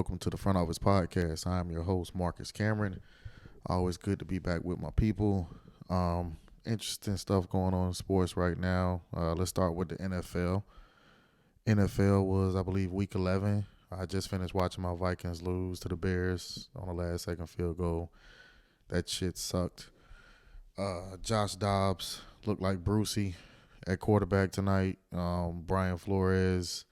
welcome to the Front Office Podcast. I'm your host, Marcus Cameron. Always good to be back with my people. Interesting stuff going on in sports right now. Let's start with the NFL. NFL was, I believe, week 11. I just finished watching my Vikings lose to the Bears on the last second field goal. That shit sucked. Josh Dobbs looked like Brucey at quarterback tonight. Brian Flores,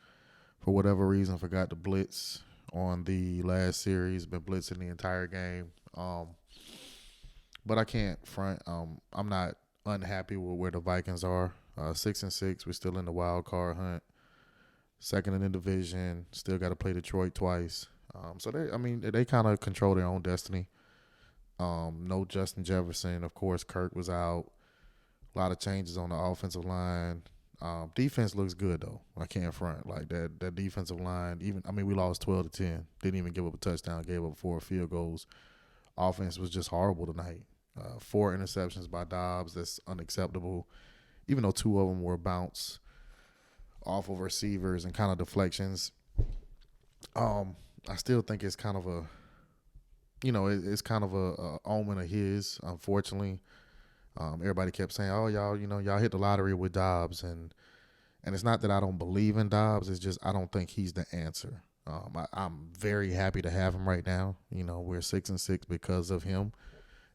for whatever reason, forgot to blitz on the last series. Been blitzing the entire game. But I can't front. I'm not unhappy with where the Vikings are. 6-6. We're still in the wild card hunt. Second in the division. Still got to play Detroit twice. So they kind of control their own destiny. No Justin Jefferson. Of course, Kirk was out. A lot of changes on the offensive line. Defense looks good though. I can't front like that defensive line. We lost 12-10. Didn't even give up a touchdown. Gave up 4 field goals. Offense was just horrible tonight. 4 interceptions by Dobbs. That's unacceptable. Even though 2 of them were bounce off of receivers and kind of deflections. I still think it's kind of it's kind of a omen of his. Unfortunately, everybody kept saying, "Oh, y'all hit the lottery with Dobbs," and it's not that I don't believe in Dobbs. It's just I don't think he's the answer. I'm very happy to have him right now. We're 6-6 because of him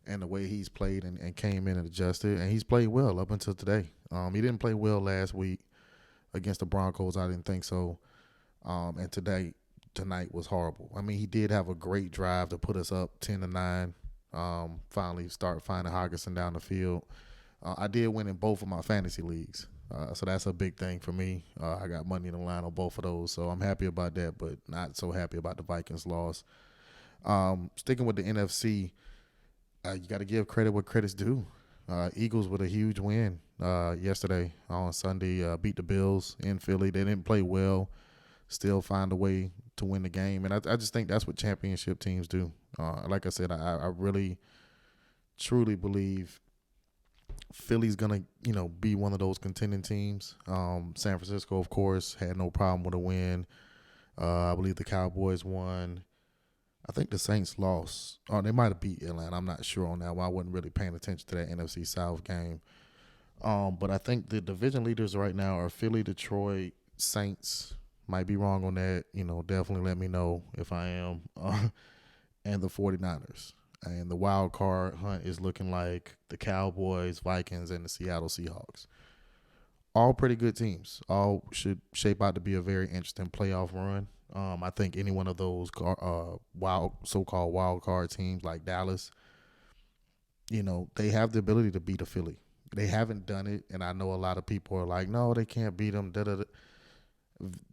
and the way he's played and came in and adjusted. And he's played well up until today. He didn't play well last week against the Broncos. I didn't think so. And tonight was horrible. He did have a great drive to put us up 10-9. Finally start finding Hockenson down the field. I did win in both of my fantasy leagues. So that's a big thing for me. I got money in the line on both of those, so I'm happy about that, but not so happy about the Vikings loss. Sticking with the NFC, you got to give credit what credit's due. Eagles with a huge win yesterday on Sunday, beat the Bills in Philly. They didn't play well, still find a way to win the game, and I just think that's what championship teams do. Like I said, I really, truly believe Philly's gonna, be one of those contending teams. San Francisco, of course, had no problem with a win. I believe the Cowboys won. I think the Saints lost. They might have beat Atlanta. I'm not sure on that one. I wasn't really paying attention to that NFC South game. But I think the division leaders right now are Philly, Detroit, Saints. Might be wrong on that. Definitely let me know if I am. And the 49ers. And the wild card hunt is looking like the Cowboys, Vikings, and the Seattle Seahawks. All pretty good teams. All should shape out to be a very interesting playoff run. I think any one of those so-called wild card teams like Dallas, they have the ability to beat a Philly. They haven't done it, and I know a lot of people are like, no, they can't beat them.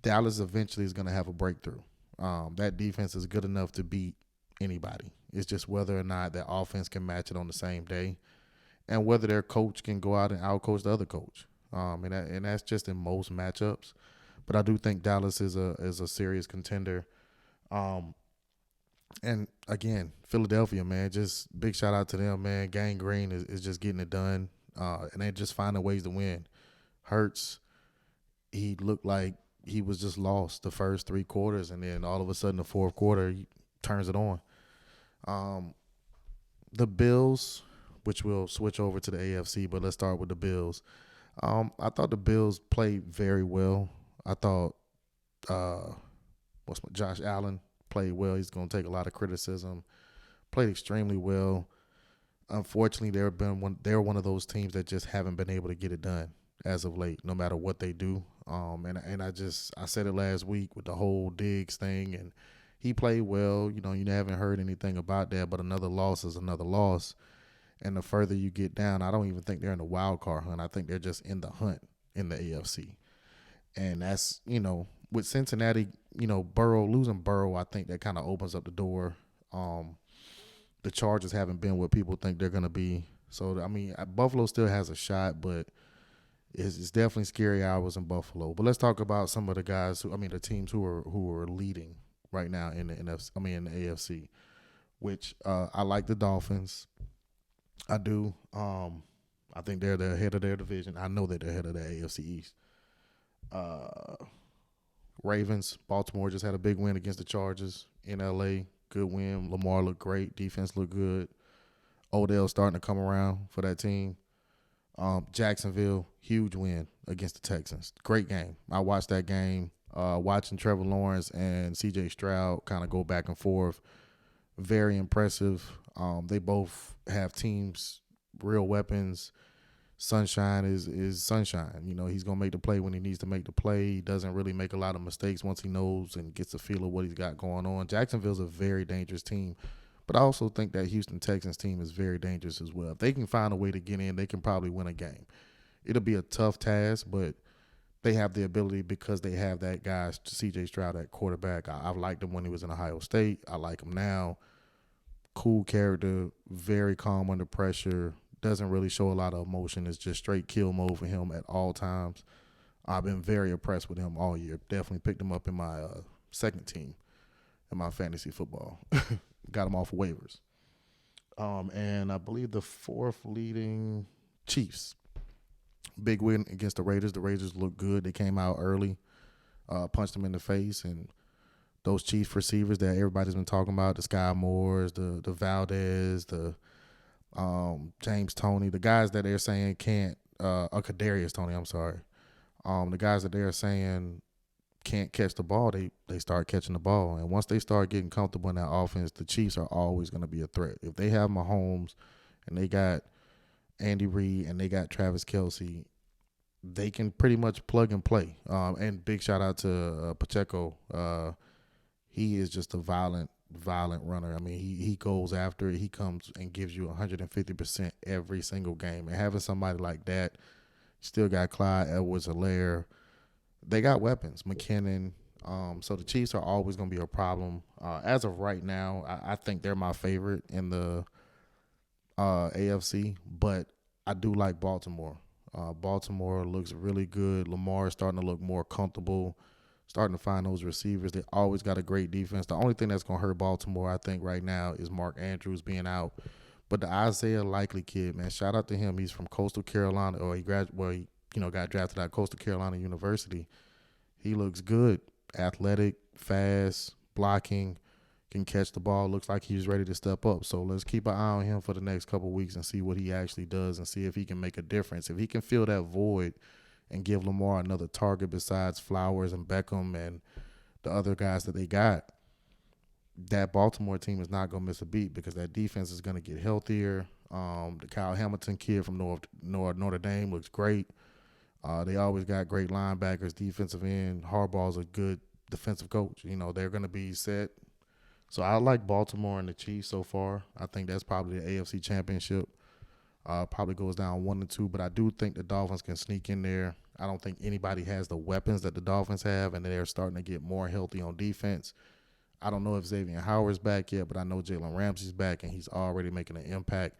Dallas eventually is going to have a breakthrough. That defense is good enough to beat anybody. It's just whether or not their offense can match it on the same day, and whether their coach can go out and outcoach the other coach. And that's just in most matchups. But I do think Dallas is a serious contender. And again, Philadelphia, man, just big shout out to them, man. Gang Green is just getting it done, and they just finding ways to win. Hurts, he looked like he was just lost the first 3 quarters, and then all of a sudden the fourth quarter he turns it on. The Bills, which we'll switch over to the AFC, but let's start with the Bills. I thought the Bills played very well. I thought Josh Allen played well. He's going to take a lot of criticism. Played extremely well. Unfortunately, they're one of those teams that just haven't been able to get it done as of late, no matter what they do. And I said it last week with the whole Diggs thing, and he played well. You haven't heard anything about that, but another loss is another loss. And the further you get down, I don't even think they're in the wild card hunt. I think they're just in the hunt in the AFC. And that's, with Cincinnati, losing Burrow, I think that kind of opens up the door. The Chargers haven't been what people think they're going to be. So, Buffalo still has a shot, but it's definitely scary hours in Buffalo. But let's talk about some of the guys the teams who are leading right now in the in the AFC, which I like the Dolphins. I do. I think they're the head of their division. I know that they're head of the AFC East. Ravens. Baltimore just had a big win against the Chargers in LA. Good win. Lamar looked great. Defense looked good. Odell starting to come around for that team. Jacksonville, huge win against the Texans. Great game. I watched that game. Watching Trevor Lawrence and C.J. Stroud kind of go back and forth. Very impressive. They both have teams, real weapons. Sunshine is sunshine. You know, he's going to make the play when he needs to make the play. He doesn't really make a lot of mistakes once he knows and gets a feel of what he's got going on. Jacksonville's a very dangerous team. But I also think that Houston Texans team is very dangerous as well. If they can find a way to get in, they can probably win a game. It'll be a tough task, but they have the ability because they have that guy, C.J. Stroud, at quarterback. I've liked him when he was in Ohio State. I like him now. Cool character, very calm under pressure. Doesn't really show a lot of emotion. It's just straight kill mode for him at all times. I've been very impressed with him all year. Definitely picked him up in my second team in my fantasy football. Got him off of waivers. And I believe the fourth leading Chiefs. Big win against the Raiders. The Raiders looked good. They came out early, punched them in the face, and those Chiefs receivers that everybody's been talking about, the Sky Moores, the Valdez, the James Toney, the guys that they're saying can't, Kadarius Toney, I'm sorry. The guys that they're saying can't catch the ball, they start catching the ball. And once they start getting comfortable in that offense, the Chiefs are always going to be a threat. If they have Mahomes and they got Andy Reid and they got Travis Kelce, they can pretty much plug and play. And big shout out to Pacheco. He is just a violent runner. I mean, he goes after it. He comes and gives you 150% every single game. And having somebody like that, still got Clyde Edwards-Helaire. They got weapons, McKinnon. So the Chiefs are always going to be a problem. As of right now, I think they're my favorite in the AFC, but I do like Baltimore. Baltimore looks really good. Lamar is starting to look more comfortable, starting to find those receivers. They always got a great defense. The only thing that's going to hurt Baltimore, I think, right now is Mark Andrews being out. But the Isaiah Likely kid, man, shout out to him. He's from Coastal Carolina, or he got drafted out of Coastal Carolina University. He looks good, athletic, fast, blocking, can catch the ball. Looks like he's ready to step up. So let's keep an eye on him for the next couple of weeks and see what he actually does and see if he can make a difference. If he can fill that void and give Lamar another target besides Flowers and Beckham and the other guys that they got, that Baltimore team is not going to miss a beat because that defense is going to get healthier. The Kyle Hamilton kid from Notre Dame looks great. They always got great linebackers, defensive end. Harbaugh's a good defensive coach. You know, they're going to be set. So I like Baltimore and the Chiefs so far. I think that's probably the AFC Championship. Probably goes down 1-2, but I do think the Dolphins can sneak in there. I don't think anybody has the weapons that the Dolphins have, and they're starting to get more healthy on defense. I don't know if Xavier Howard's back yet, but I know Jalen Ramsey's back, and he's already making an impact.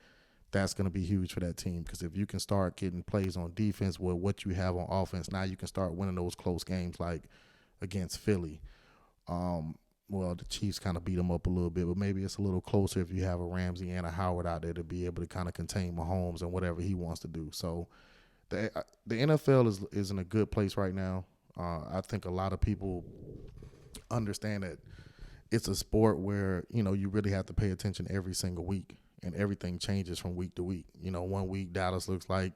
That's going to be huge for that team because if you can start getting plays on defense with what you have on offense, now you can start winning those close games like against Philly. Well, the Chiefs kind of beat them up a little bit, but maybe it's a little closer if you have a Ramsey and a Howard out there to be able to kind of contain Mahomes and whatever he wants to do. So the NFL is in a good place right now. I think a lot of people understand that it's a sport where, you know, you really have to pay attention every single week, and everything changes from week to week. You know, one week Dallas looks like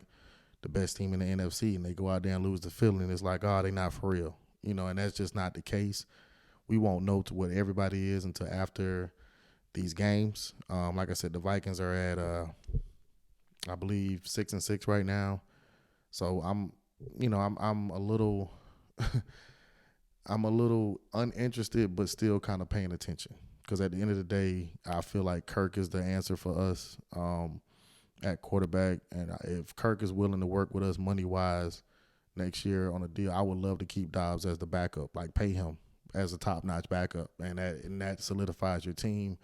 the best team in the NFC, and they go out there and lose to Philly, and it's like, oh, they're not for real. You know, and that's just not the case. We won't know to what everybody is until after these games. Like I said, the Vikings are at, I believe, 6-6 right now. So I'm a little, I'm a little uninterested, but still kind of paying attention because at the end of the day, I feel like Kirk is the answer for us at quarterback. And if Kirk is willing to work with us money wise next year on a deal, I would love to keep Dobbs as the backup, like pay him as a top-notch backup, and that solidifies your team.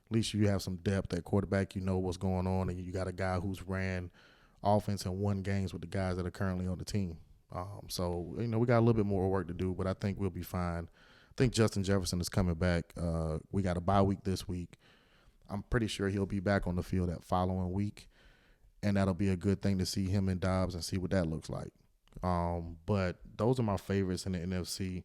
At least you have some depth at quarterback. You know what's going on, and you got a guy who's ran offense and won games with the guys that are currently on the team. So, you know, we got a little bit more work to do, but I think we'll be fine. I think Justin Jefferson is coming back. We got a bye week this week. I'm pretty sure he'll be back on the field that following week, and that'll be a good thing to see him and Dobbs and see what that looks like. But those are my favorites in the NFC.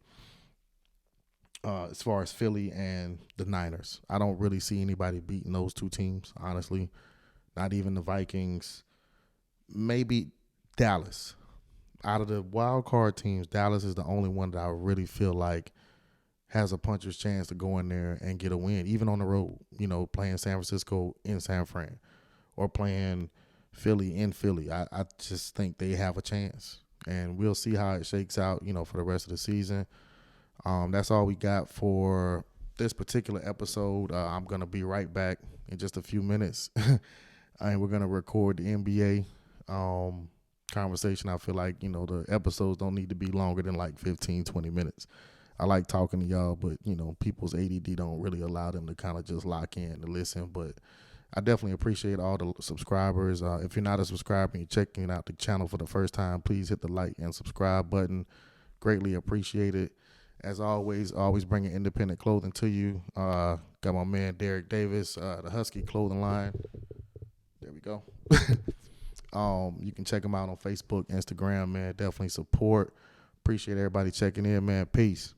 as far as Philly and the Niners. I don't really see anybody beating those two teams, honestly. Not even the Vikings. Maybe Dallas. Out of the wild card teams, Dallas is the only one that I really feel like has a puncher's chance to go in there and get a win, even on the road, playing San Francisco in San Fran or playing Philly in Philly. I just think they have a chance. And we'll see how it shakes out, for the rest of the season. That's all we got for this particular episode. I'm going to be right back in just a few minutes. And we're going to record the NBA conversation. I feel like, the episodes don't need to be longer than like 15, 20 minutes. I like talking to y'all, but, people's ADD don't really allow them to kind of just lock in to listen. But I definitely appreciate all the subscribers. If you're not a subscriber and you're checking out the channel for the first time, please hit the like and subscribe button. Greatly appreciate it. As always bringing independent clothing to you. Got my man Derek Davis, the Husky Clothing Line. There we go. You can check him out on Facebook, Instagram, man. Definitely support. Appreciate everybody checking in, man. Peace.